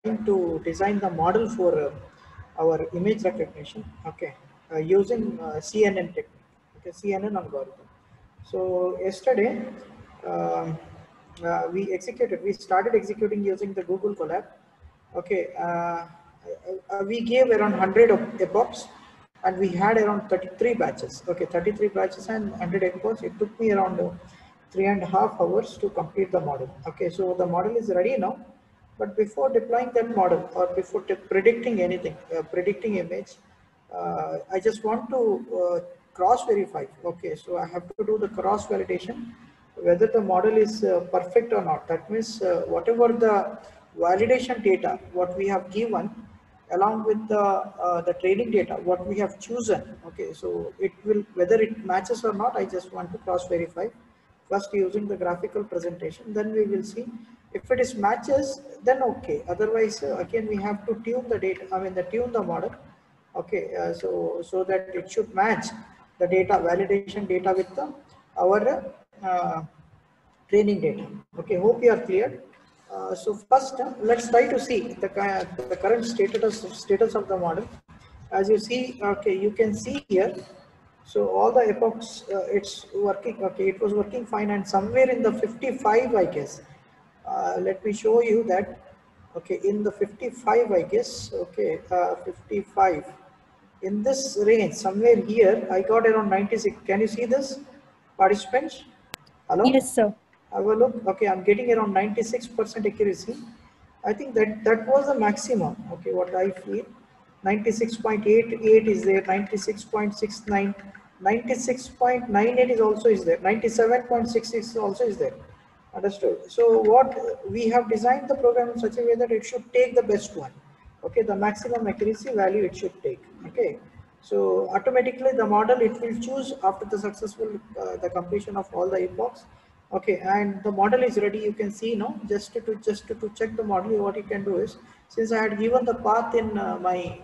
to design the model for our image recognition, okay, using CNN technique, okay, CNN algorithm. So yesterday, um, we started executing using the Google Colab. Okay, we gave around 100 of epochs, and we had around 33 batches. Okay, 33 batches and 100 epochs. It took me around 3.5 hours to complete the model. Okay, so the model is ready now. But before deploying that model or before predicting anything, predicting image, I just want to cross verify. Okay, so I have to do the cross validation whether the model is perfect or not. That means whatever the validation data, what we have given, along with the training data, what we have chosen. Okay, so it will, whether it matches or not, I just want to cross verify first using the graphical presentation, then we will see if it is matches, then okay. Otherwise, again we have to tune the data, tune the model. Okay, so that it should match the data, validation data with our training data. Okay, hope you are clear. So first, let's try to see the current status of the model. As you see, okay, you can see here. So all the epochs, it's working. Okay, it was working fine, and somewhere in the 55, I guess. Let me show you that. Okay, in the 55, I guess. Okay, 55. In this range, somewhere here, I got around 96. Can you see this, participants? Hello? Yes, sir. Have a look. Okay, I'm getting around 96% accuracy. I think that was the maximum. Okay, what I feel. 96.88 is there, 96.69, 96.98 is also is there, 97.66 also is there. Understood. So what we have designed the program in such a way that it should take the best one. Okay, the maximum accuracy value it should take. Okay, so automatically the model it will choose after the successful the completion of all the epochs. Okay, and the model is ready. You can see now, just to check the model, what you can do is, since I had given the path in my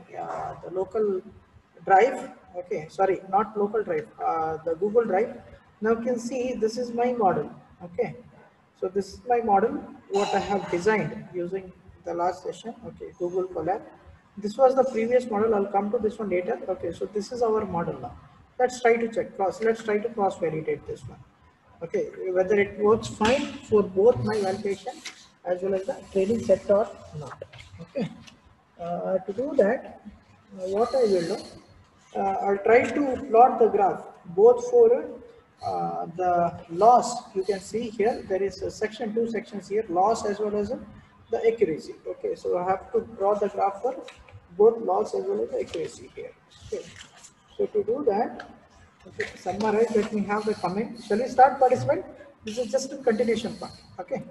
the local drive. Okay, sorry, not local drive, the Google Drive. Now you can see this is my model. Okay, so this is my model, what I have designed using the last session. Okay, Google Colab. This was the previous model. I'll come to this one later. Okay, so this is our model now. Let's try to check let's try to cross validate this one. Okay, whether it works fine for both my validation as well as the training set or not. Okay, to do that, what I will do, I'll try to plot the graph both for the loss. You can see here there is a section, two sections here, loss as well as the accuracy. Okay, so I have to draw the graph for both loss as well as the accuracy here. Okay, so to do that, okay, summarize, let me have the comment. Shall we start, participant? This is just a continuation part. Okay,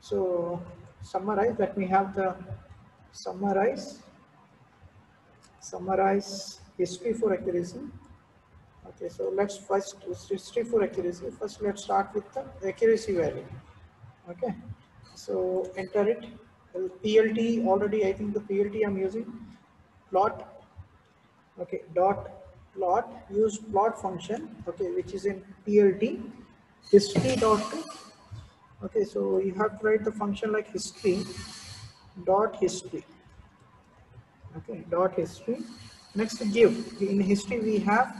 so summarize, let me have the summarize history for accuracy. Okay, so let's first history for accuracy. First, let's start with the accuracy value. Okay, so enter it. PLT already, I think the PLT I'm using. Plot. Okay, dot plot. Use plot function. Okay, which is in PLT. History dot. Okay, so you have to write the function like history dot history. Okay, dot history. Next, give. In history we have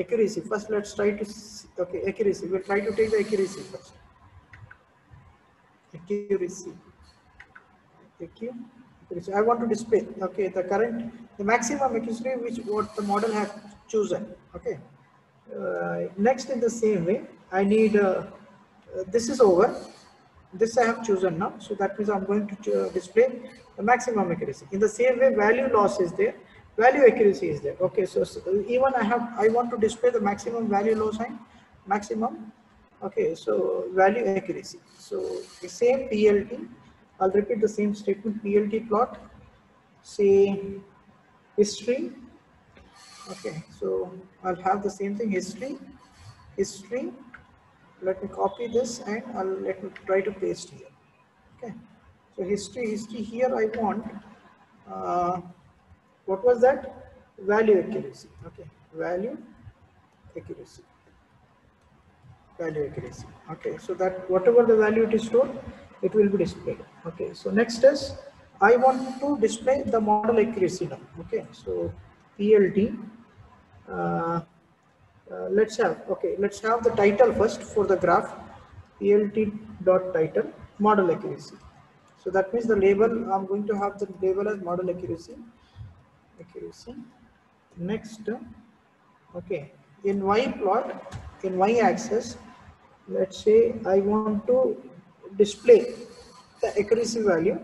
accuracy. First, let's try to okay, accuracy. We'll try to take the accuracy first. Accuracy. Accuracy. I want to display. Okay, the maximum accuracy which what the model has chosen. Okay. Next, in the same way, I need this is over. This I have chosen now, so that means I'm going to display the maximum accuracy. In the same way, value loss is there, value accuracy is there. Okay, so even I want to display the maximum value loss and maximum. Okay, so value accuracy. So the same PLT, I'll repeat the same statement. PLT plot, say history. Okay, so I'll have the same thing, history. Let me copy this and let me try to paste here. Okay, so history here I want what was that? Value accuracy. Okay, value accuracy. Okay, so that whatever the value it is stored, it will be displayed. Okay, so next is I want to display the model accuracy now. Okay, so PLT. Uh, let's have the title first for the graph. PLT dot title model accuracy. So that means the label, I'm going to have the label as model accuracy. Next, okay, in Y plot, in Y axis, let's say I want to display the accuracy value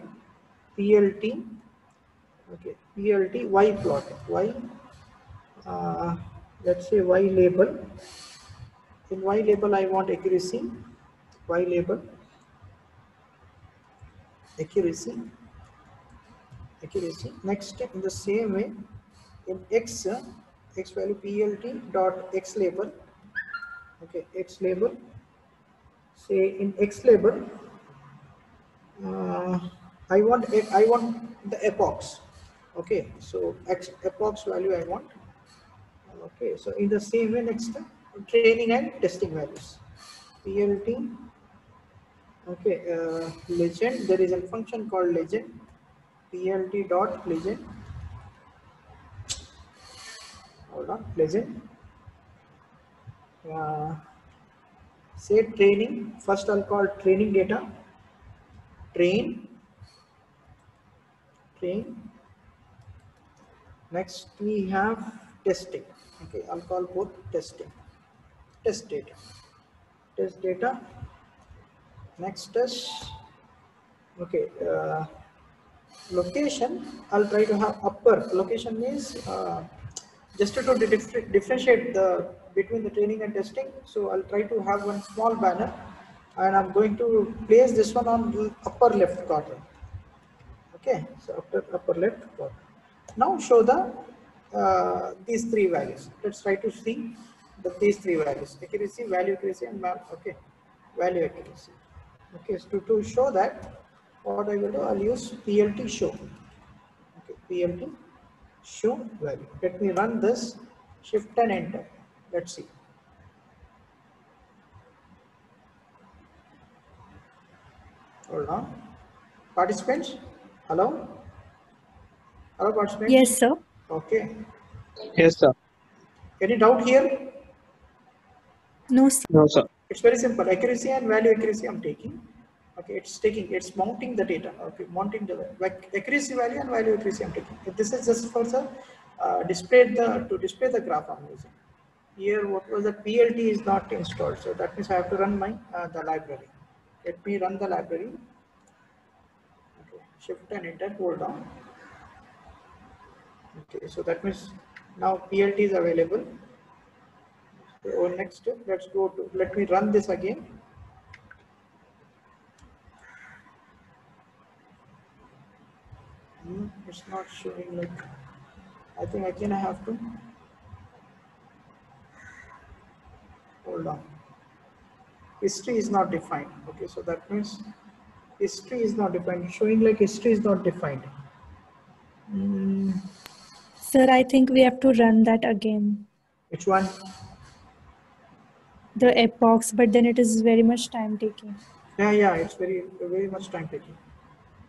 PLT. Okay, PLT Y plot, Y, uh, let's say Y label. In Y label, I want accuracy, Y label, accuracy. Next, in the same way, in X, X value PLT dot X label. Okay, X label. Say in X label, uh, I want the epochs. Okay, so X epochs value I want. Okay, so in the same way, next training and testing values. PLT. Okay, legend. There is a function called legend. PLT dot legend. Hold on, legend. Uh, Say training. First, I'll call training data. Train. Next, we have testing. Okay, I'll call both testing. Test data. Next is, okay, location. I'll try to have upper. Location means just to differentiate the between the training and testing. So I'll try to have one small banner, and I'm going to place this one on the upper left corner. Okay, so upper left corner. Now show the these three values. Let's try to see these three values: accuracy, value accuracy, and okay, value accuracy. Okay, so to show that, what I will do, I'll use PLT show. Okay, PLT show value. Let me run this, shift and enter. Let's see. Hold on. Participants, hello? Hello, participants? Yes, sir. Okay. Yes, sir. Any doubt here? No, sir. No, sir. It's very simple. Accuracy and value accuracy I'm taking. Okay, it's mounting the data. Okay, mounting the accuracy value and value accuracy I'm taking. This is just for the display the graph I'm using. Here, what was the PLT is not installed, so that means I have to run my the library. Let me run the library. Okay, shift and enter, hold down. Okay, so that means now PLT is available. So next, let's go to, let me run this again. It's not showing, like, I think again I have to, hold on. History is not defined. Okay, so that means history is not defined, showing like history is not defined. Sir, I think we have to run that again. Which one? The epochs, but then it is very much time taking. Yeah, it's very much time taking.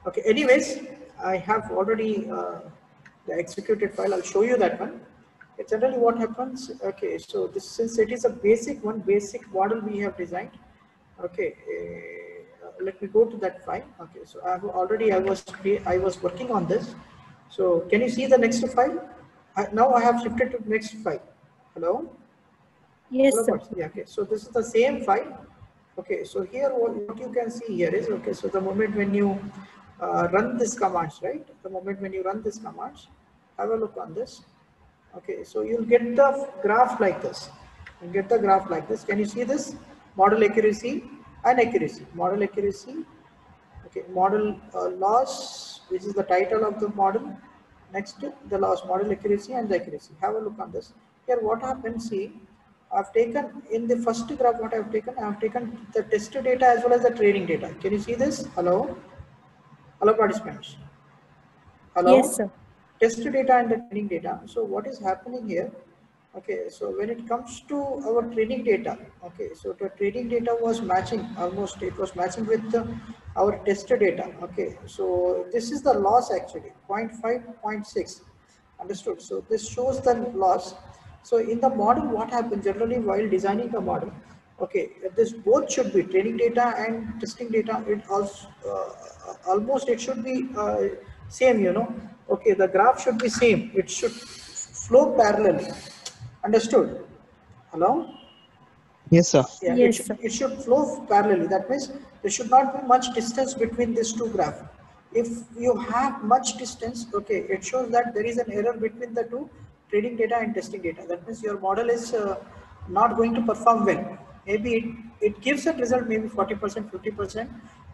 Okay, anyways, I have already the executed file. I'll show you that one. It's generally what happens. Okay, so this, since it is a basic model we have designed. Okay, let me go to that file. Okay, so I was working on this. So can you see the next file? Now I have shifted to the next file. Hello. Yes, Hello, sir. yeah, okay, so this is the same file. Okay, so here what you can see here is, okay, so the moment when you run this commands, right? The moment when you run this commands, have a look on this. Okay, so you'll get the graph like this. You get the graph like this. Can you see this? Model accuracy and accuracy. Model accuracy. Okay, model loss, which is the title of the model. Next, the loss, model accuracy and the accuracy. Have a look on this. Here, what happens? See, I've taken in the first graph. What I've taken the test data as well as the training data. Can you see this? Hello, hello, participants. Hello. Yes, sir. Test data and the training data. So what is happening here? Okay, so when it comes to our training data, okay, so the training data was matching almost, it was matching with our test data. Okay, so this is the loss actually, zero point 0.5, zero point 0.6. Understood. So this shows the loss. So in the model, what happens generally while designing the model? Okay, this both should be training data and testing data. It also almost it should be same. Okay, the graph should be same. It should flow parallelly. Understood? Hello? Yes, sir. Yeah, Yes, sir. it should flow parallelly. That means there should not be much distance between these two graphs. If you have much distance, okay, it shows that there is an error between the two training data and testing data. That means your model is not going to perform well. Maybe it gives a result maybe 40%, 50%.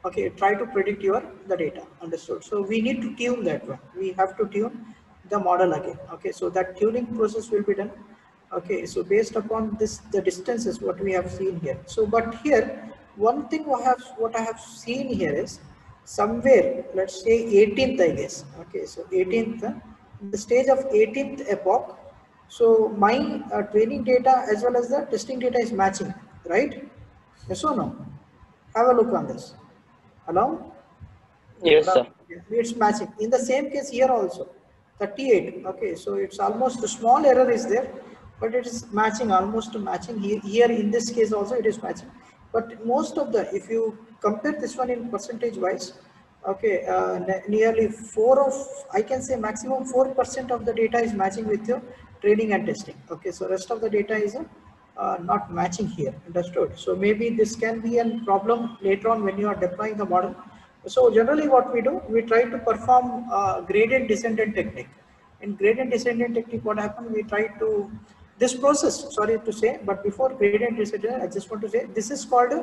Okay, try to predict the data. Understood. So we need to tune that one. We have to tune the model again. Okay, so that tuning process will be done. Okay, so based upon this, the distances what we have seen here. So, but here, one thing what I have seen here is somewhere, let's say 18th, I guess. Okay, so 18th, the stage of 18th epoch. So my training data as well as the testing data is matching, right? Yes or no? Have a look on this. Hello? Yes, sir. It's matching. In the same case here also, 38. Okay, so it's almost a small error is there, but it is matching, almost matching. Here in this case also it is matching. But most of the, if you compare this one in percentage wise, okay, nearly I can say maximum 4% of the data is matching with your training and testing. Okay, so rest of the data is not matching here. Understood? So maybe this can be a problem later on when you are deploying the model. So generally what we do, we try to perform gradient descendant technique. In gradient descendant technique, what happens, we try to, this process, sorry to say, but before gradient descendant, I just want to say, this is called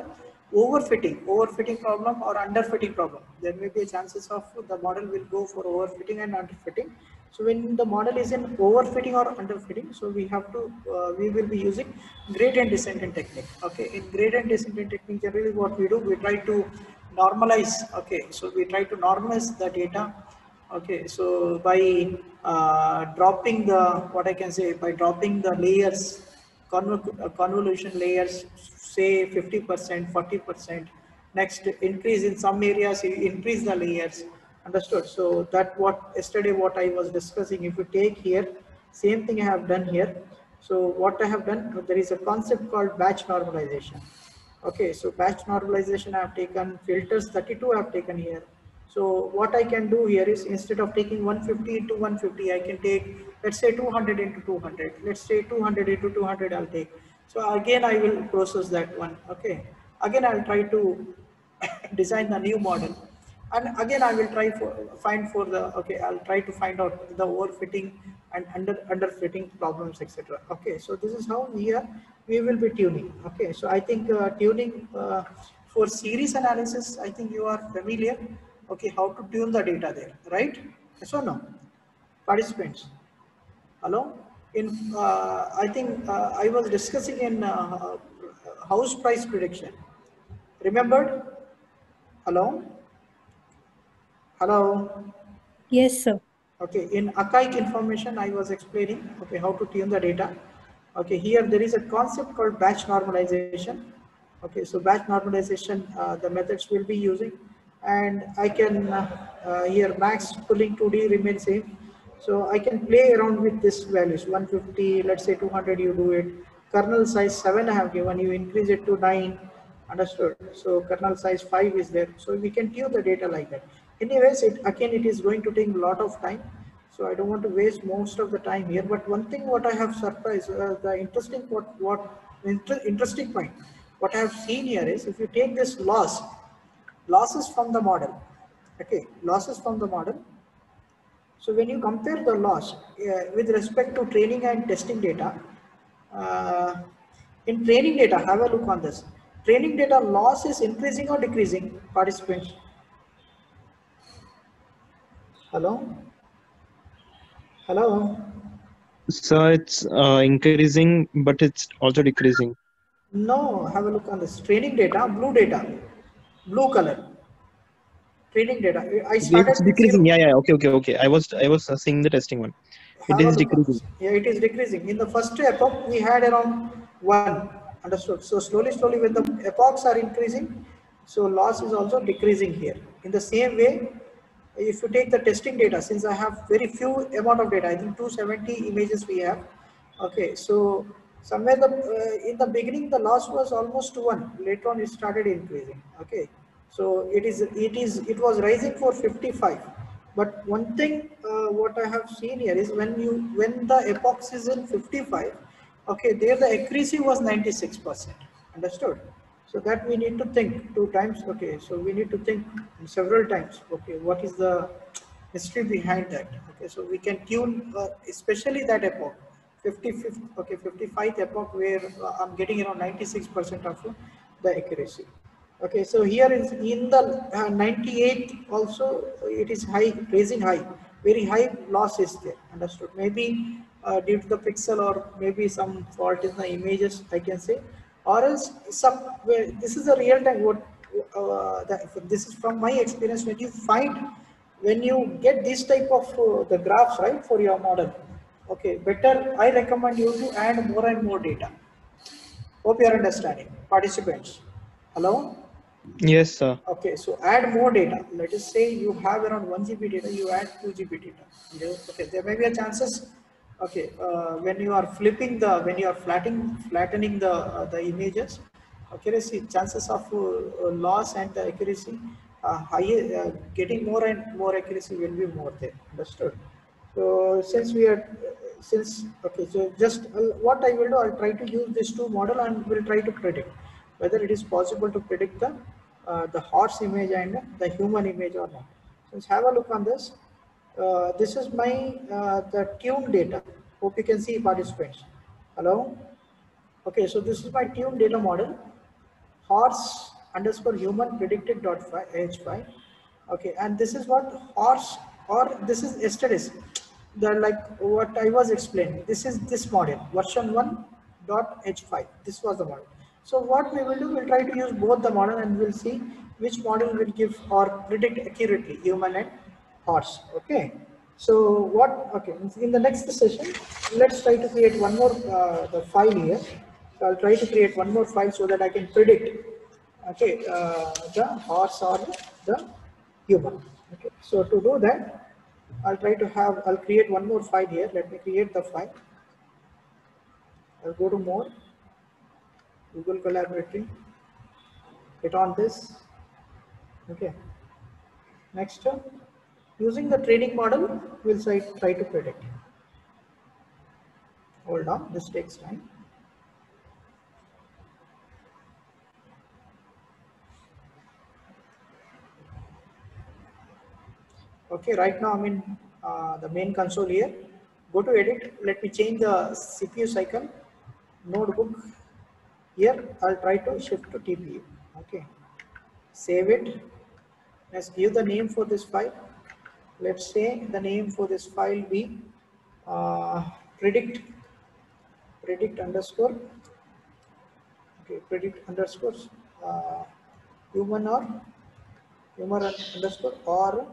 overfitting problem or underfitting problem. There may be chances of the model will go for overfitting and underfitting. So when the model is in overfitting or underfitting, so we have to, we will be using gradient descendant technique. Okay, in gradient descendant technique, generally what we do, we try to normalize. Okay, so we try to normalize the data. Okay, so by dropping the, what I can say, by dropping the layers, convolution layers, say 50%, 40%. Next, increase in some areas, you increase the layers. Understood? So that what yesterday what I was discussing, if you take here, same thing I have done here. So what I have done, there is a concept called batch normalization. Okay, so batch normalization I have taken, filters 32 I have taken here. So what I can do here is, instead of taking 150 into 150, I can take, let's say 200 into 200. Let's say 200 into 200 I'll take. So again I will process that one. Okay, again I'll try to design the new model, and again I will try for find for the, okay, I'll try to find out the overfitting and underfitting problems, etc. Okay, so this is how we will be tuning. Okay, so I think tuning for series analysis, I think you are familiar. Okay, how to tune the data there, right? Yes or no, participants? Hello? In I think I was discussing in house price prediction. Remembered? Hello? Hello? Yes, sir. Okay, in archaic information, I was explaining, okay, how to tune the data. Okay, here there is a concept called batch normalization. Okay, so batch normalization, the methods we'll be using, and I can, here max pulling 2D remains same. So I can play around with this values, 150, let's say 200, you do it. Kernel size 7 I have given, you increase it to 9. Understood. So kernel size 5 is there. So we can tune the data like that. Anyways, it is going to take a lot of time. So I don't want to waste most of the time here. But one thing what I have surprised, the interesting point, what I have seen here is, if you take this losses from the model, okay, losses from the model. So when you compare the loss with respect to training and testing data, uh, in training data, have a look on this. Training data loss is increasing or decreasing, participants? Hello? Hello? So it's increasing, but it's also decreasing. No, have a look on this. Training data, blue color. training data. I It's started with decreasing. 0. Yeah, yeah. Okay. I was seeing the testing one. It Have a is look on decreasing. this. Yeah, it is decreasing. In the first epoch, we had around 1. Understood. So slowly, when the epochs are increasing, so loss is also decreasing here. In the same way, if you take the testing data, since I have very few amount of data, I think 270 images we have. Okay, so somewhere in the beginning the loss was almost 1. Later on, it started increasing. Okay, so it was rising for 55. But one thing what I have seen here is when the epoch is in 55, okay, there the accuracy was 96%. Understood? So that we need to think 2 times. Okay, so we need to think several times. Okay, what is the history behind that? Okay, so we can tune especially that epoch, 55th, okay, 55th epoch where I'm getting around 96% of the accuracy. Okay, so here is in the 98th also it is high, raising high, very high loss is there. Understood? Maybe due to the pixel or maybe some fault in the images, I can say, or else this is a real time. This is from my experience. When you get this type of the graphs right for your model, okay, better I recommend you to add more and more data. Hope you are understanding, participants. Hello. Yes, sir. Okay, so add more data. Let us say you have around 1 GB data, you add 2 GB data. Okay, there may be a chances. Okay, when you are when you are flattening the images, accuracy, chances of loss and the accuracy, getting more and more accuracy will be more there. Understood? So so just what I will do, I'll try to use these two model and will try to predict whether it is possible to predict the horse image and the human image or not. So let's have a look on this. This is my the tune data. Hope you can see, participants. Hello. Okay, so this is my tune data model. Horse underscore human predicted dot h5. Okay, and this is what horse, or this is yesterday's, the like what I was explaining. This is this model version 1 dot h5. This was the model. So what we will do, we'll try to use both the model and we'll see which model will give or predict accurately human and horse. Okay, so okay, in the next session, let's try to create one more the file here. So I'll try to create one more file so that I can predict, okay, the horse or the human. Okay, so to do that, I'll create one more file here. Let me create the file. I'll go to more, Google Collaboratory, hit on this. Okay, next, using the training model, we'll try to predict. Hold on, this takes time. Okay, right now I'm in the main console here. Go to edit. Let me change the CPU cycle. Notebook. Here I'll try to shift to TPU. Okay. Save it. Let's give the name for this file. Let's say the name for this file be predict underscore. Okay, predict underscore human or human underscore or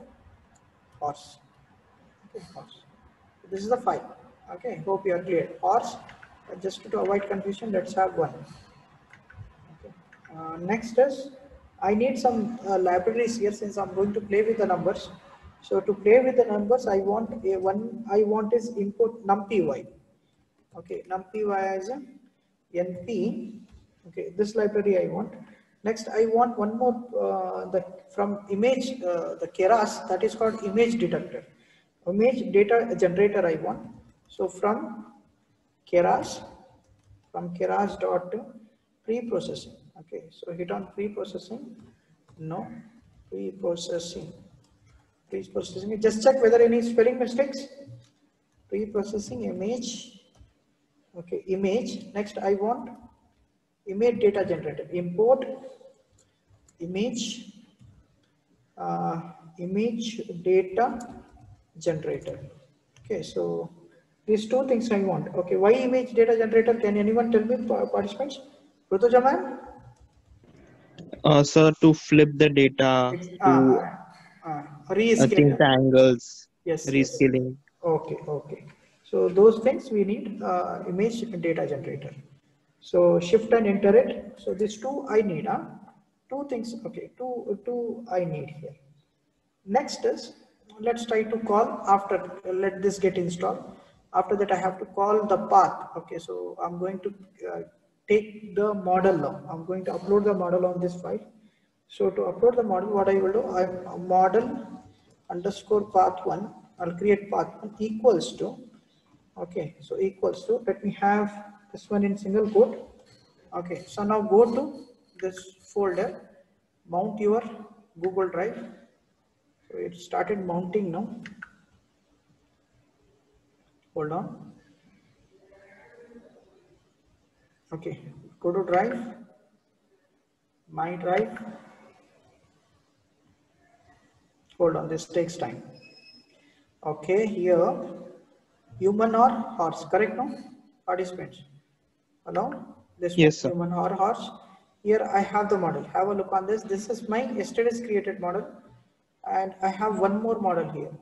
horse. Okay, horse. This is the file. Okay, hope you are clear. Horse, just to avoid confusion, let's have one. Okay. Next is, I need some libraries here since I'm going to play with the numbers. So to play with the numbers, I want I want is input numpy. Okay, numpy is a np. Okay, this library I want. Next, I want one more from image, the Keras, that is called image detector. Image data generator I want. So from Keras, dot pre-processing. Okay, so hit on pre-processing. No, pre-processing. Pre-processing. Just check whether any spelling mistakes. Pre-processing image. Okay, image. Next, I want image data generator. Import image image data generator. Okay, so these two things I want. Okay, why image data generator? Can anyone tell me, participants? Rutuja ma'am? Sir, to flip the data It's, to I rescaling. think the angles, Yes, yes. rescaling. Okay, okay. So those things we need image data generator. So shift and enter it. So these two I need, huh? Two things. Okay, two I need here. Next is, let's try to call after, let this get installed. After that I have to call the path. Okay, so I'm going to take the model now. I'm going to upload the model on this file. So to upload the model, what I will do, I'm model underscore path one. I'll create path one equals to, okay, so equals to, let me have this one in single quote. Okay, so now go to this folder, mount your Google Drive. So it started mounting now. Hold on. Okay, go to Drive, My Drive. Hold on, this takes time. Okay, here, human or horse, correct now? Participants. Hello? This one, Yes, sir. human or horse. Here I have the model. Have a look on this. This is my yesterday's created model. And I have one more model here.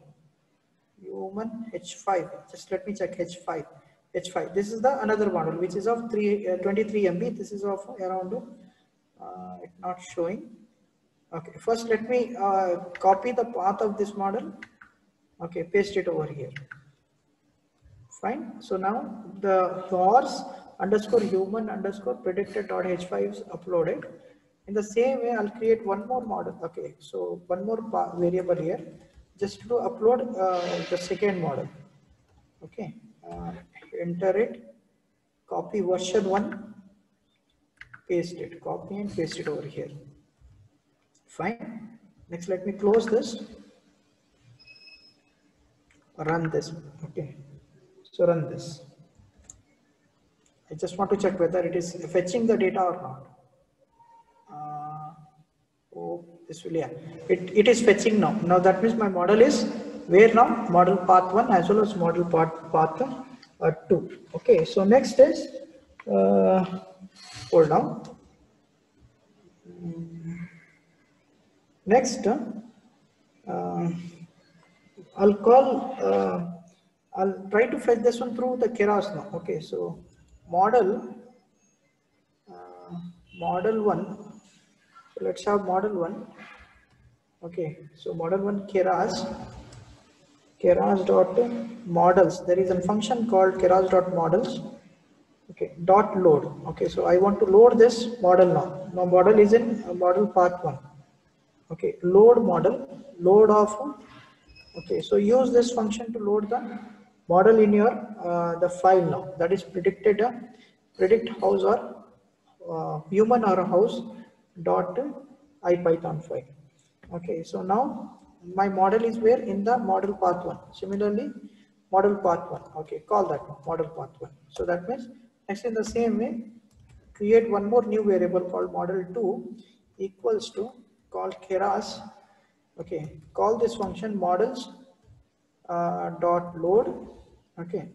Human H5. Just let me check H5. H5. This is the another model which is of 23 MB. This is of around not showing. Okay, first let me copy the path of this model. Okay, paste it over here. Fine. So now the horse underscore human underscore predicted.h5 is uploaded. In the same way, I'll create one more model. Okay, so one more variable here, just to upload the second model. Okay, enter it, copy version one, paste it, copy and paste it over here. Fine. Next, let me close this. Run this. Okay, so run this. I just want to check whether it is fetching the data or not. Oh, this will, yeah. It is fetching now. Now that means my model is where now? Model path 1 as well as model path 2. Okay, so next is, hold on. Next, I'll try to fetch this one through the Keras now. Okay, so model, model 1. So let's have model 1. Okay, so model 1 Keras dot models. There is a function called Keras dot models. Okay, dot load. Okay, so I want to load this model now. Now model is in model path 1. Okay, load model, load of. Okay, so use this function to load the model in your the file now. That is predicted predict house or human or a house dot IPython file. Okay, so now my model is where in the model path 1. Similarly, model path 1. Okay, call that one, model path 1. So that means next in the same way, create one more new variable called model 2 equals to call Keras. Okay, call this function models dot load. Okay,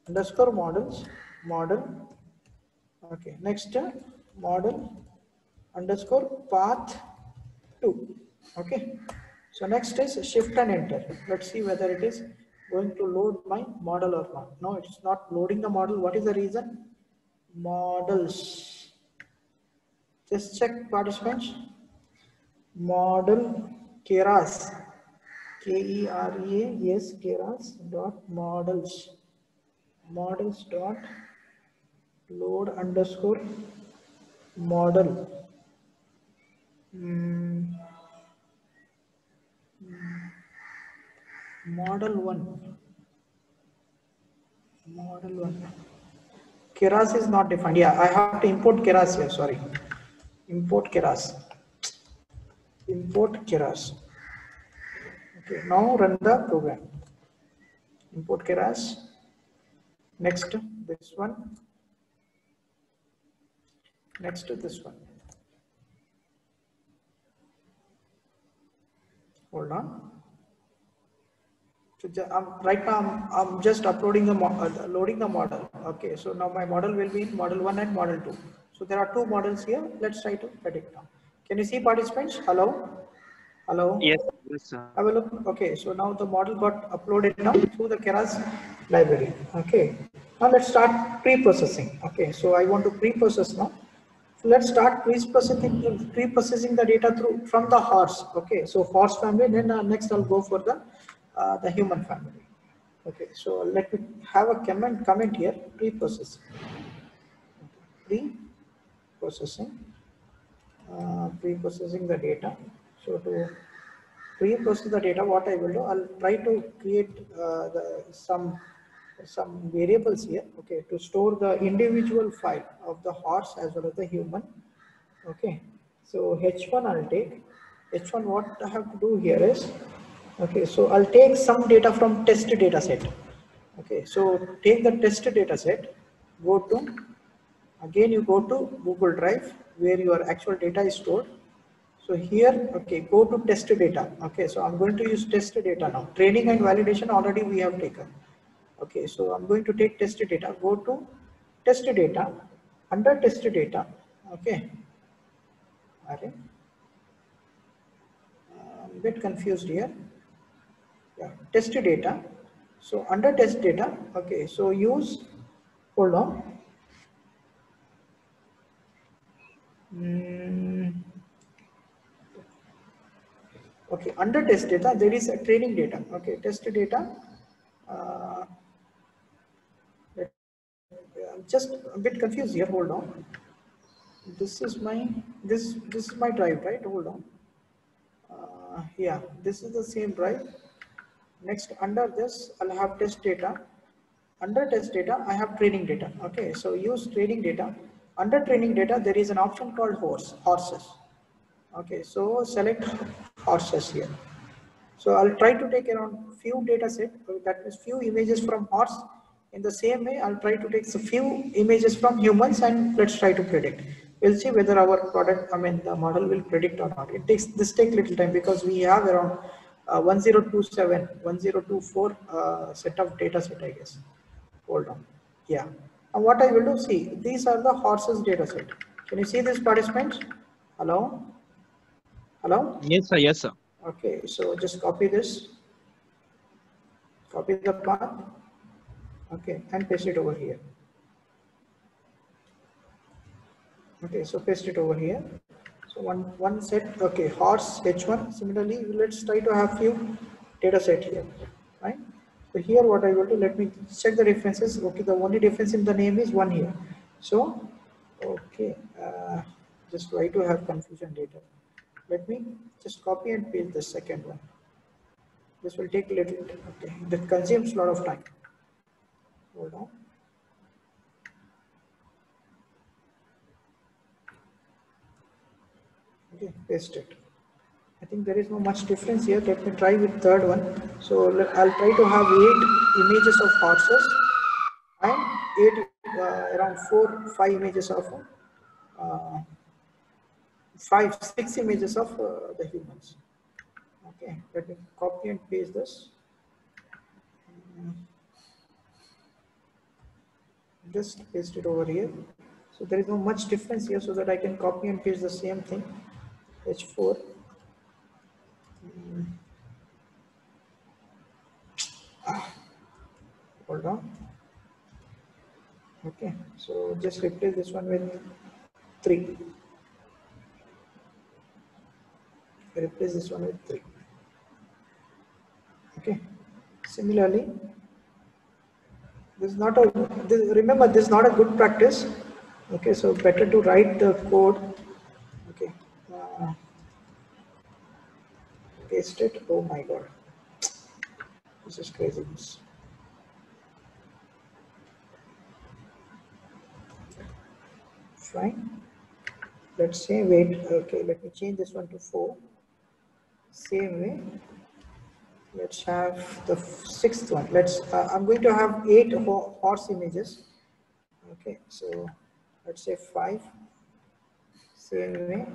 underscore models model. Okay, next model underscore path 2. Okay, so next is shift and enter. Let's see whether it is going to load my model or not. No, it's not loading the model. What is the reason? Models. Just check participants. Model Keras. K-E-R-E-A, yes, Keras dot models. Models dot load underscore model. Model 1. Model 1. Keras is not defined. Yeah, I have to import Keras here. Sorry. Import Keras. Import Keras. Okay, now run the program. Import Keras. Next, this one. Next to this one. Hold on. So right now I'm just uploading the loading the model. Okay, so now my model will be in model 1 and model 2. So there are two models here. Let's try to predict now. Can you see participants? Hello? Hello? Yes, yes, sir. Have a look. Okay, so now the model got uploaded now through the Keras library. Okay, now let's start pre-processing. Okay, so I want to pre-process now. So let's start pre-processing the data through from the horse. Okay, so horse family. Then next I'll go for the human family. Okay, so let me have a comment here. Pre-processing. Pre-processing. Pre-processing the data. So to pre-process the data, what I will do, I'll try to create some variables here, okay, to store the individual file of the horse as well as the human. Okay, so H1 I'll take. H1, what I have to do here is, okay, so I'll take some data from test data set. Okay, so take the test data set, go to, again you go to Google Drive where your actual data is stored. So here, okay, go to test data. Okay, so I'm going to use test data now. Training and validation already we have taken. Okay, so I'm going to take test data, go to test data, under test data, okay. Are I'm a bit confused here. Yeah, test data. So under test data, okay, so use, hold on. Mm, okay, under test data, there is a training data. Okay, test data. Uh, I'm just a bit confused here. Hold on. This is my drive, right? Hold on. Yeah, this is the same drive. Next, under this, I'll have test data. Under test data, I have training data. Okay, so use training data. Under training data, there is an option called horses. Okay, so select horses here. So I'll try to take around few data set, that is few images from horse. In the same way, I'll try to take a few images from humans and let's try to predict. We'll see whether our product, I mean the model will predict or not. This takes little time because we have around 1027, 1024 set of data set, I guess. Hold on. Yeah. And what I will do, see, these are the horses data set. Can you see this participants? Hello? Hello? Yes, sir. Yes, sir. Okay, so just copy this, copy the path, okay, and paste it over here. Okay, so paste it over here. So one set, okay, horse H1. Similarly, let's try to have few data set here, right? So here, what I will do, let me check the references. Okay, the only difference in the name is one here. So, okay, just try to have confusion later. Let me just copy and paste the second one. This will take a little, okay, that consumes a lot of time. Hold on. Okay, paste it. I think there is no much difference here. Let me try with third one. So I'll try to have 8 images of horses and 8 around 5 images of uh, 6 images of the humans. Okay, let me copy and paste this. Just paste it over here. So there is no much difference here, so that I can copy and paste the same thing. H4. Hold on. Okay, so just replace this one with 3. Replace this one with 3. Okay. Similarly, remember this is not a good practice. Okay, so better to write the code. Okay, paste it. Oh my God, this is craziness. Fine. Let's say wait. Okay, let me change this one to 4. Same way. Let's have the 6th one. I'm going to have 8 horse images. Okay, so let's say 5. Same way.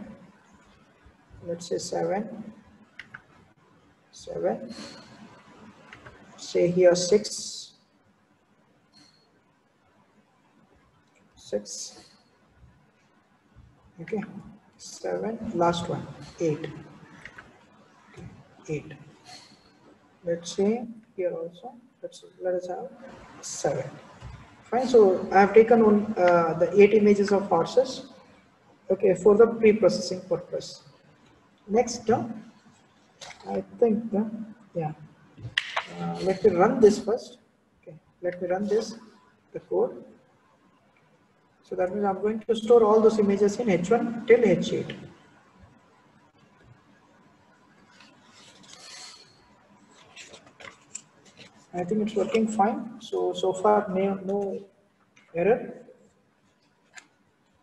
Let's say 7. Say here 6. 6. Okay. 7. Last one. 8. 8. Let's say here also, let us have 7. Fine. So I have taken on the 8 images of horses. Okay, for the pre-processing purpose. Next, I think, yeah. Let me run this first. Okay, let me run this, the code. So that means I'm going to store all those images in H1 till H8. I think it's working fine. So far no error.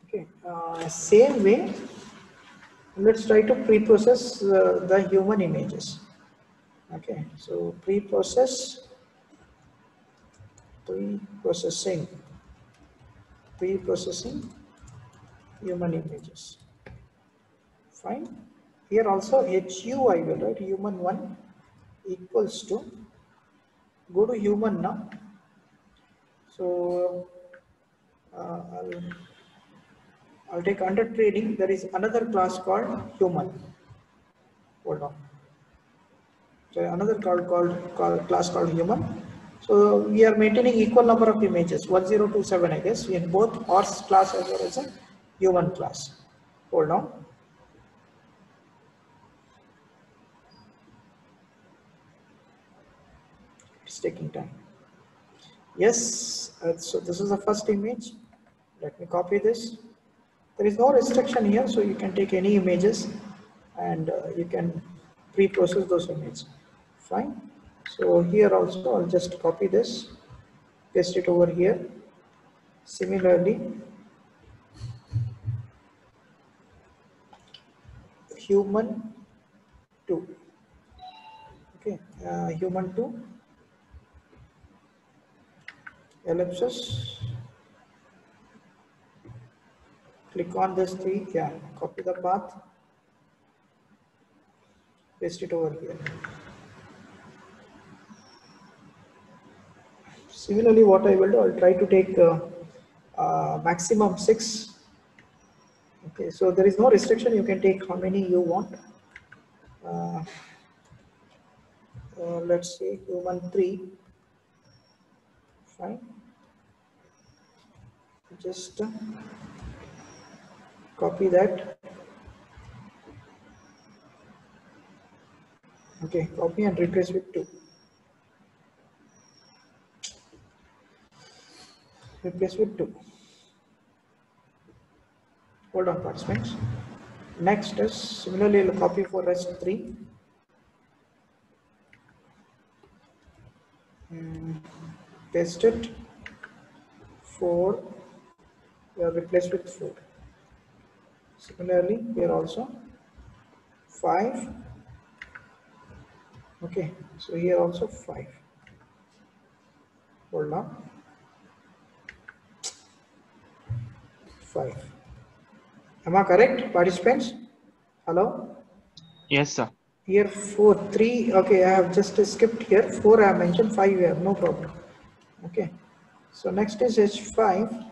Okay, same way, let's try to pre-process the human images. Okay, so pre-processing human images. Fine. Here also HU I will write human 1 equals to, go to human now. So I'll take under trading. There is another class called human. Hold on. So another class called human. So we are maintaining equal number of images 1027 I guess in both horse class as well as a human class. Hold on. It's taking time. Yes, so this is the first image. Let me copy this. There is no restriction here, so you can take any images and you can pre-process those images. Fine. So here also I'll just copy this, paste it over here. Similarly, human 2. Okay, human 2, ellipsis. Click on this 3, yeah, copy the path, paste it over here. Similarly, what I will do, I'll try to take maximum 6. Okay, so there is no restriction, you can take how many you want. Let's say human 3. Fine. Just copy that. Okay, copy and replace with 2. Replace with 2. Hold on, participants. Next is similarly I'll copy for rest 3. Paste it. 4. We are replaced with 4. Similarly, here also 5. Okay, so here also 5. Hold on. 5. Am I correct, participants? Hello? Yes, sir. Here 4, 3. Okay, I have just skipped here. 4 I have mentioned, 5 here, no problem. Okay, so next is H5.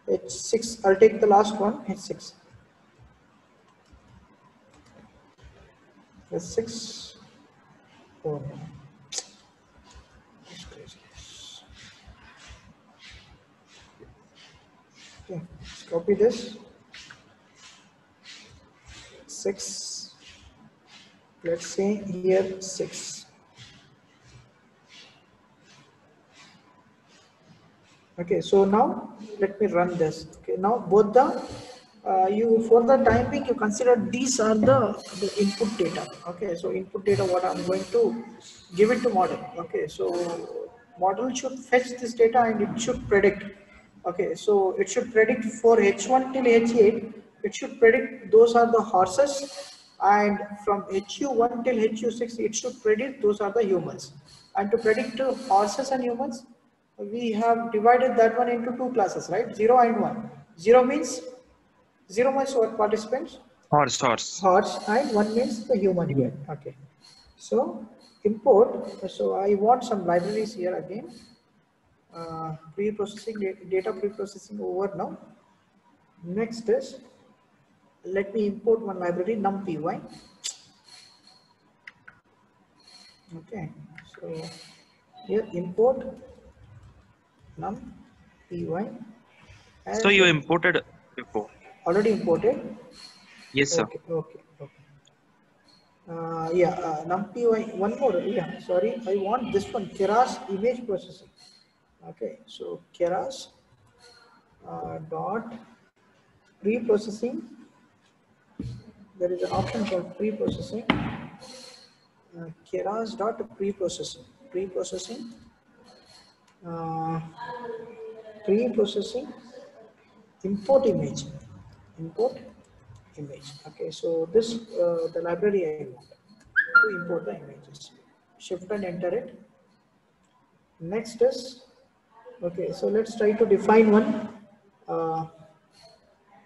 H6, I'll take the last one, H6. H6. Oh no. Okay, let's copy this. 6. Let's say here 6. Okay, so now let me run this. Okay, now both the you for the time being you consider these are the input data. Okay, so input data what I'm going to give it to model. Okay, so model should fetch this data and it should predict. Okay, so it should predict for H1 till H8. It should predict those are the horses, and from HU1 till HU6 it should predict those are the humans. And to predict horses and humans, we have divided that one into 2 classes, right? 0 and 1. 0 means what, participants? Horse. Horse, and 1 means the human Yeah. again. Okay. So import. So I want some libraries here again. Pre-processing data pre-processing over now. Next is, let me import one library numpy. Okay, so here import num py So as you the imported before. already imported. Yes, sir. Okay, okay, okay. Yeah, numpy one more. Yeah, sorry, I want this one. Keras image processing. Okay, so Keras dot pre-processing. There is an option called pre-processing. Keras dot pre-processing. Pre-processing. Uh, pre-processing. Import image. Import image. Okay, so this the library I want to import the images. Shift and enter it. Next is okay. So let's try to define one. Uh,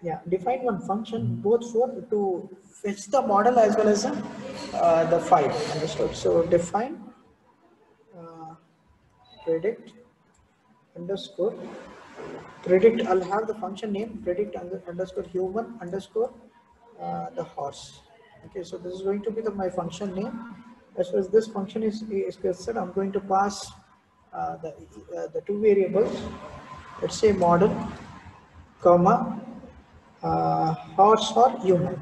yeah, define one function both for to fetch the model as well as the file. Understood? So define uh, predict underscore predict. I'll have the function name predict underscore human underscore the horse. Okay, so this is going to be my function name. As far as this function is concerned, I'm going to pass the two variables. Let's say model, comma, horse or human,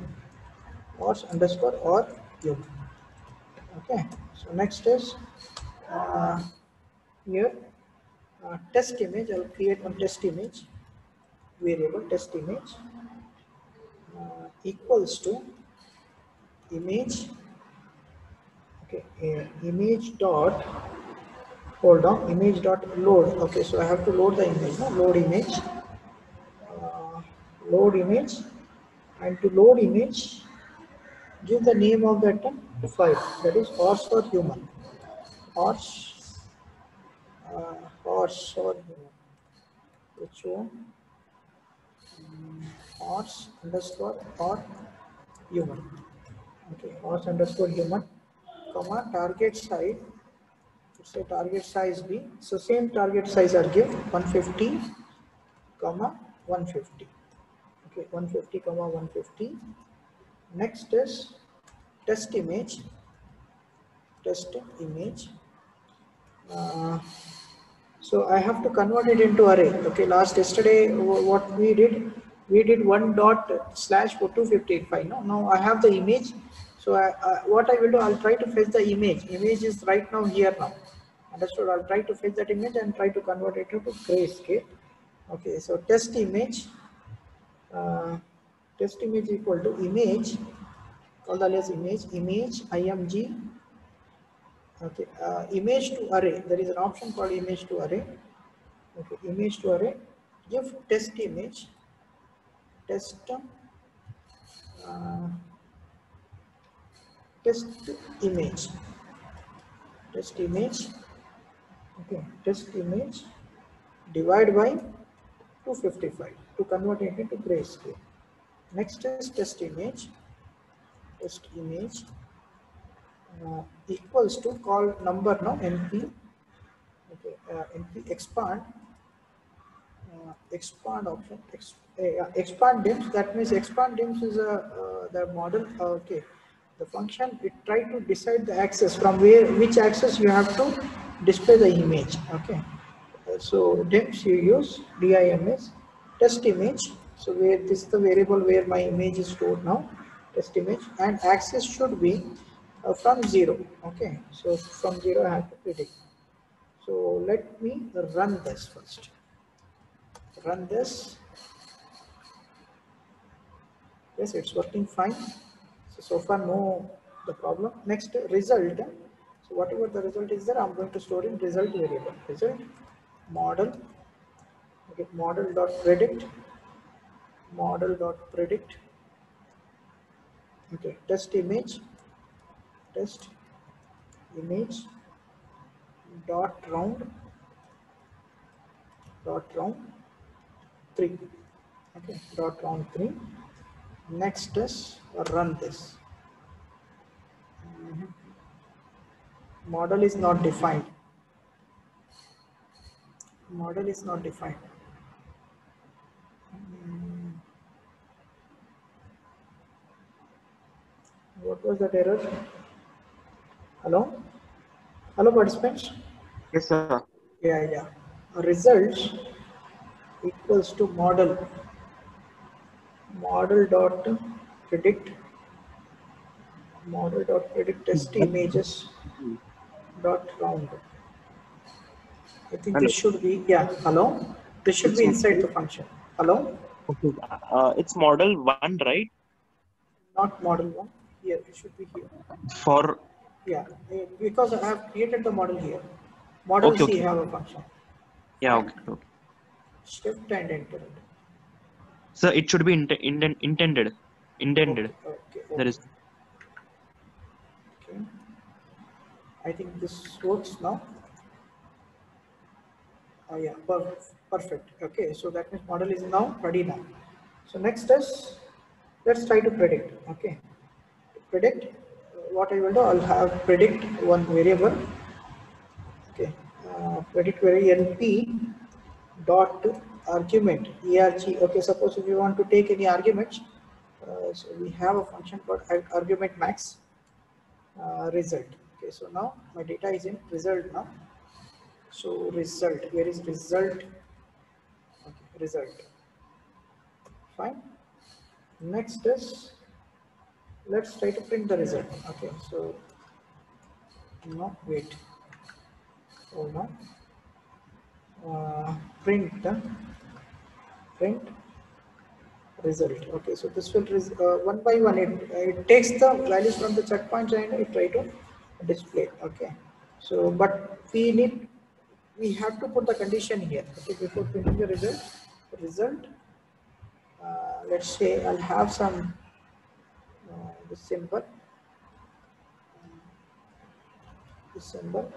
horse underscore or human. Okay, so next is uh, here test image. I'll create one test image variable test image equals to image. Okay, image dot hold on image dot load. Okay, so I have to load the image. No? Uh, load image, and to load image, give the name of that file. That is horse or human. Horse, horse or human. Which one? Horse underscore or human. Okay, horse underscore human, comma target size. Let's say target size B. So same target size are given 150, comma 150. Okay, 150, comma 150. Next is test image. Test image. Uh, so I have to convert it into array. Okay, yesterday what we did one dot slash for 255. No, now I have the image. So what I will do, I'll try to fetch the image. Image is right now here now. Understood? I'll try to fetch that image and try to convert it into grayscale. Okay, so uh, test image equal to image, called alias image img. Okay, image to array. There is an option called image to array. Okay, image to array. Give test image, test, uh, test image, test image. Okay, test image divide by 255 to convert it into grayscale. Next is test image equals to call number now np. Okay, np expand. Expand option expand dims. That means expand dims is the model. Okay, the function it try to decide the axis from which axis you have to display the image. Okay, so dims you use dims test image. So where this is the variable where my image is stored now, test image, and axis should be from 0. Okay, so from 0 I have to predict. So let me run this first. Run this. Yes, it's working fine. So far no the problem. Next result. So whatever the result is there, I'm going to store in result variable. Result model. Okay, model.predict. Okay, test image dot round 3. Okay, dot round 3. Next is run this. Model is not defined. Model is not defined. What was that error? Hello? Hello, participants. Yes, sir. Yeah. Results equals to model dot predict test images dot round. I think Hello. this should be, yeah, hello. This should It's be inside model. the function. Hello, Okay. It's model 1, right? not model one. Here, it should be here. For Yeah, because I have created the model here. Model C okay. have a function. Yeah, Fine. okay. Shift and enter it. So it should be intended. Intended. There is. Okay. I think this works now. Yeah, perfect. Okay, so that means model is now ready now. So next is, let's try to predict. Okay, to predict, what I will do, I'll have predict one variable. Okay, predict variable np dot argument arg. Okay, suppose if you want to take any arguments, so we have a function called argument max result. Okay, so now my data is in result now. So result, where is result? Okay, result. Fine. Next is, let's try to print the result. Okay, so no, wait, hold on. Print print result. Okay, so this will one by one. It takes the values from the checkpoints and it try to display. Okay, so but we have to put the condition here. Okay, before printing the result. Result. Let's say I'll have some this symbol. This symbol.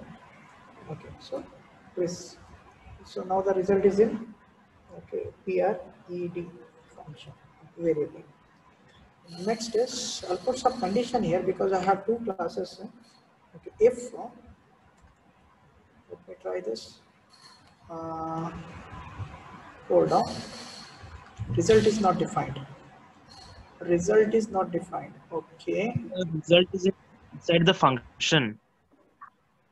Okay, so this. So now the result is in, okay, PRED function variable. Next is, I'll put some condition here because I have two classes. Okay, if let me try this. Hold on. Result is not defined. Result is not defined. Okay. The result is inside the function.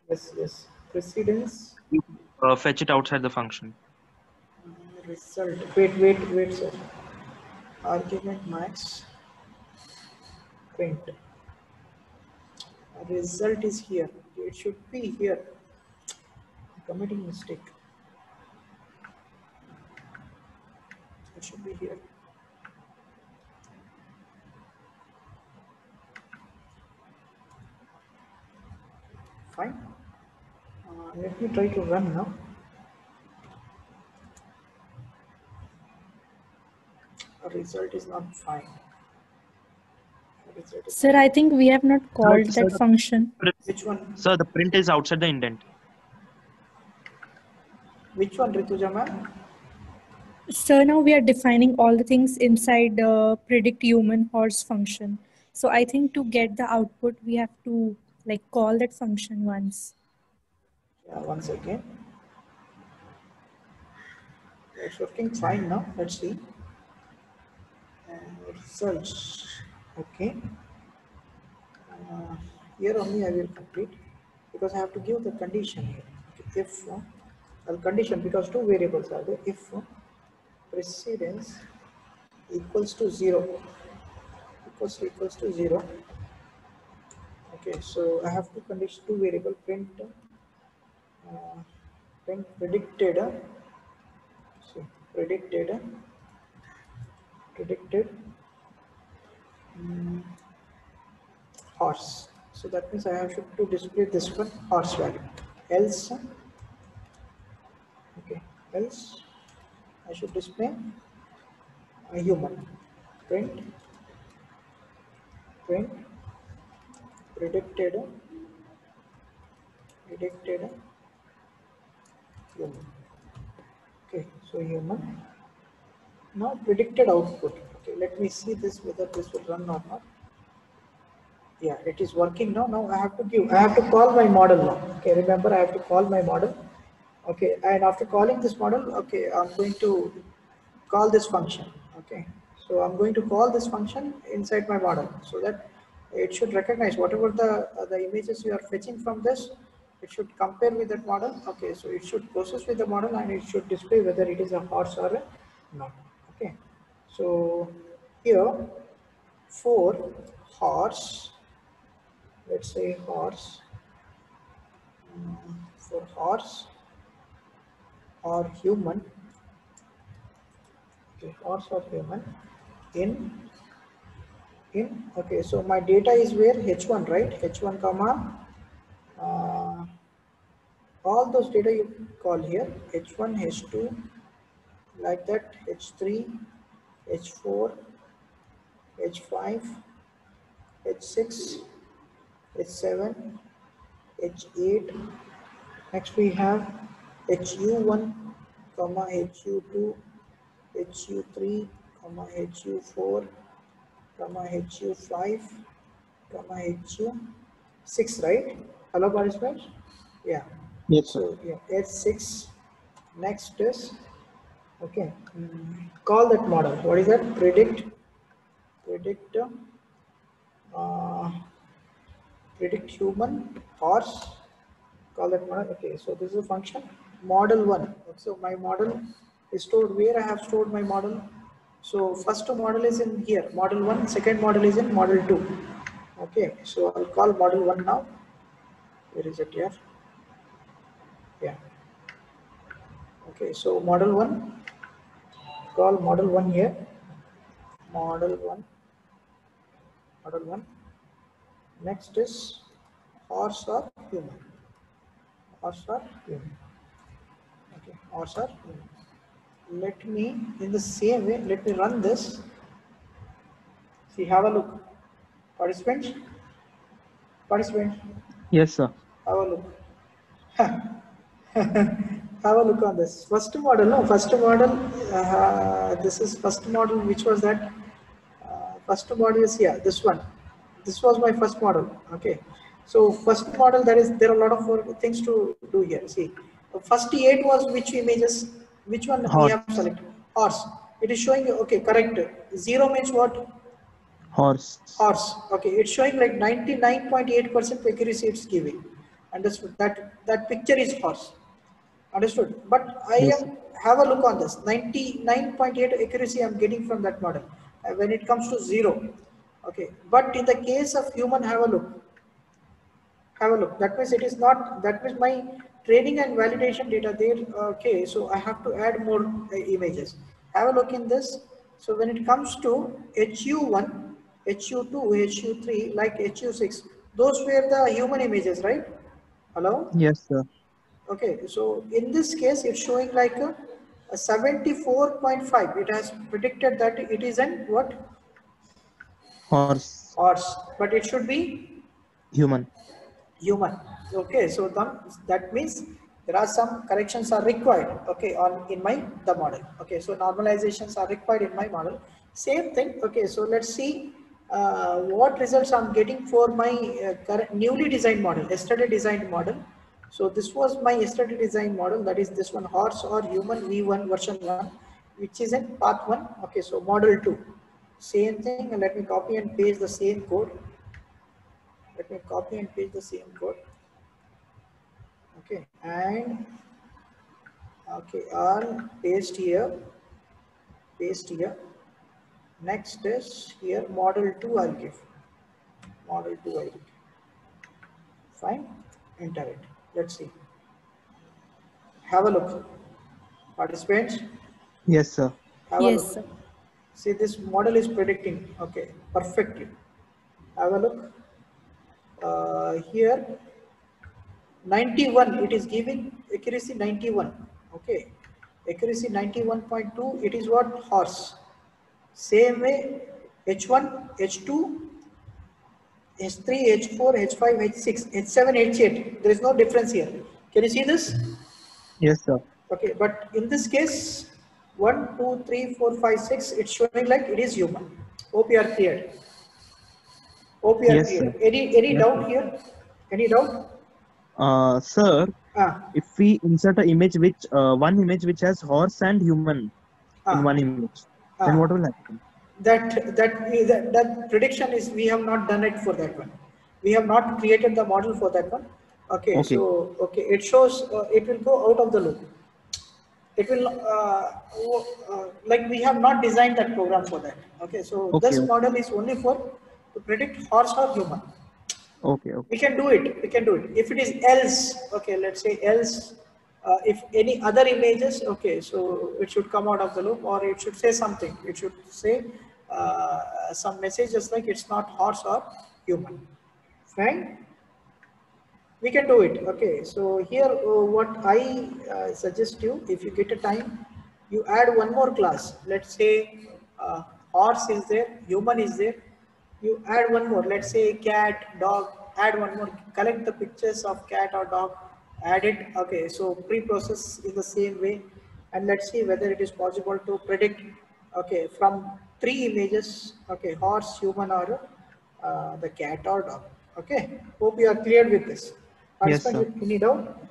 Yes. Precedence. You fetch it outside the function. Result. Wait, sir. Argument max print. Result is here. It should be here. I'm committing mistake. It should be here. Fine. Let me try to run now. Result is not fine. Sir, I think we have not called that function. Which one? So the print is outside the indent. Which one, Rituja ma'am? Sir, now we are defining all the things inside the predict human horse function. So I think to get the output, we have to like call that function once. Yeah, once again. It's working fine now. Let's see. Results. Okay. Here only I will complete because I have to give the condition here. Okay. If I'll condition because two variables are there. If precedence equals to 0, equals to 0. Okay, so I have to condition two variable print predicted. So predicted horse. So that means I have to display this one horse value. Else, okay, else I should display a human. Print predicted human. Okay, so human. Now predicted output. Okay, let me see this whether this will run or not. Yeah, it is working now. Now I have to call my model now. Okay, remember I have to call my model. Okay, and after calling this model, okay, I'm going to call this function. Okay, so I'm going to call this function inside my model so that it should recognize whatever the images you are fetching from this. It should compare with that model. Okay, so it should process with the model and it should display whether it is a horse or a not. Okay, so here for horse, let's say horse, for horse or human, okay, horse or human in okay, so my data is where h1, right? H1 comma all those data you call here h1, h2, like that, h3, h4, h5, h6, h7, h8. Next we have hu1 comma hu2, hu3 comma hu4 comma hu5 comma hu6, right? Hello participants. Yeah, Yes, sir. so yeah, h6. Next is okay, call that model. What is that? Predict uh, predict human horse. Call that model. Okay, so this is a function model one. So my model is stored where I have stored my model. So first model is in here, model one. Second model is in model two. Okay, so I'll call model one now. Where is it here? Yeah. Okay, so model one. Call model one here. Model one. Model one. Next is horse or human. Horse or human. Okay, horse or human. Let me, in the same way, let me run this. See, have a look. Participants, participants, Yes, sir. have a look. Have a look on this. First model, no, first model, this is first model, which was that? First model is here, this one. This was my first model, okay. So first model, there are a lot of things to do here. See, the first 8 was which images, which one we Horse. have selected? Horse. It is showing, okay, correct. 0 means what? Horse. Horse. Okay, it's showing like 99.8% accuracy it's giving. Understood? That picture is horse. Understood? But I Yes, sir. am have a look on this. 99.8 accuracy I'm getting from that model. When it comes to 0. Okay. But in the case of human, have a look. Have a look. That means it is not, that means my training and validation data there. Okay, so I have to add more images. Have a look in this. So when it comes to HU1, HU2, HU3, like HU6, those were the human images, right? Hello? Yes, sir. Okay, so in this case, it's showing like a 74.5. It has predicted that it is an what? Horse. Horse, but it should be Human. human. Okay, so that means there are some corrections are required, okay, on in my the model. Okay, so normalizations are required in my model. Same thing. Okay, so let's see what results I'm getting for my newly designed model, yesterday designed model. So this was my yesterday designed model, that is this one, horse or human v1 version 1, which is in path 1. Okay, so model 2, same thing, and let me copy and paste the same code. Let me copy and paste the same code. Okay, and okay, I'll paste here, paste here. Next is here model 2 I'll give. Model 2 I'll give. Fine, enter it. Let's see. Have a look. Participants, Yes, sir. have a Yes, look. sir. See, this model is predicting, okay, perfectly. Have a look. Here 91, it is giving accuracy 91. Okay, accuracy 91.2. It is what? Horse. Same way H1, H2, H3, H4, H5, H6, H7, H8. There is no difference here. Can you see this? Yes, sir. Okay, but in this case, 1, 2, 3, 4, 5, 6, it's showing like it is human. OPR cleared. OPR Yes, sir. cleared. Any Yes, doubt sir. here? Any doubt? Sir, Ah, if we insert an image which one image which has horse and human in ah, one image, then ah. what will happen? That prediction is, we have not done it for that one. We have not created the model for that one. Okay, Okay. so it shows it will go out of the loop. It will like we have not designed that program for that. Okay, so Okay. this model is only for to predict horse or human. Okay. Okay. We can do it. We can do it. If it is else, okay, let's say else. If any other images, okay, so it should come out of the loop, or it should say something. It should say some messages like it's not horse or human. Fine. We can do it. Okay, so here what I suggest you, if you get a time, you add one more class. Let's say horse is there, human is there. You add one more. Let's say cat, dog. Add one more. Collect the pictures of cat or dog. Add it. Okay, so pre-process in the same way, and let's see whether it is possible to predict. Okay, from 3 images. Okay, horse, human, or the cat or dog. Okay, hope you are clear with this. Yes, sir. Participant, any doubt?